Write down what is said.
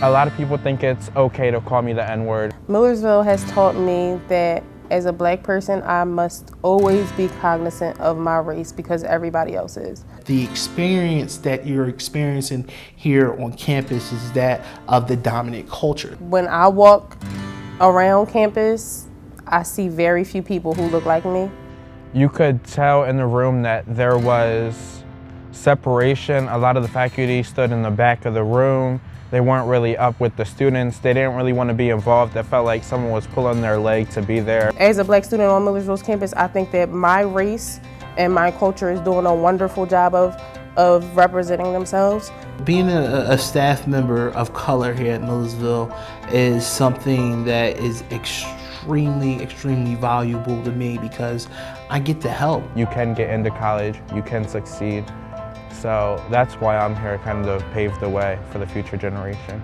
A lot of people think it's okay to call me the N-word. Millersville has taught me that as a black person, I must always be cognizant of my race because everybody else is. The experience that you're experiencing here on campus is that of the dominant culture. When I walk around campus, I see very few people who look like me. You could tell in the room that there was separation. A lot of the faculty stood in the back of the room. They weren't really up with the students. They didn't really want to be involved. It felt like someone was pulling their leg to be there. As a black student on Millersville's campus, I think that my race and my culture is doing a wonderful job of representing themselves. Being a staff member of color here at Millersville is something that is extremely valuable to me because I get to help. You can get into college, you can succeed. So that's why I'm here, kind of to pave the way for the future generations.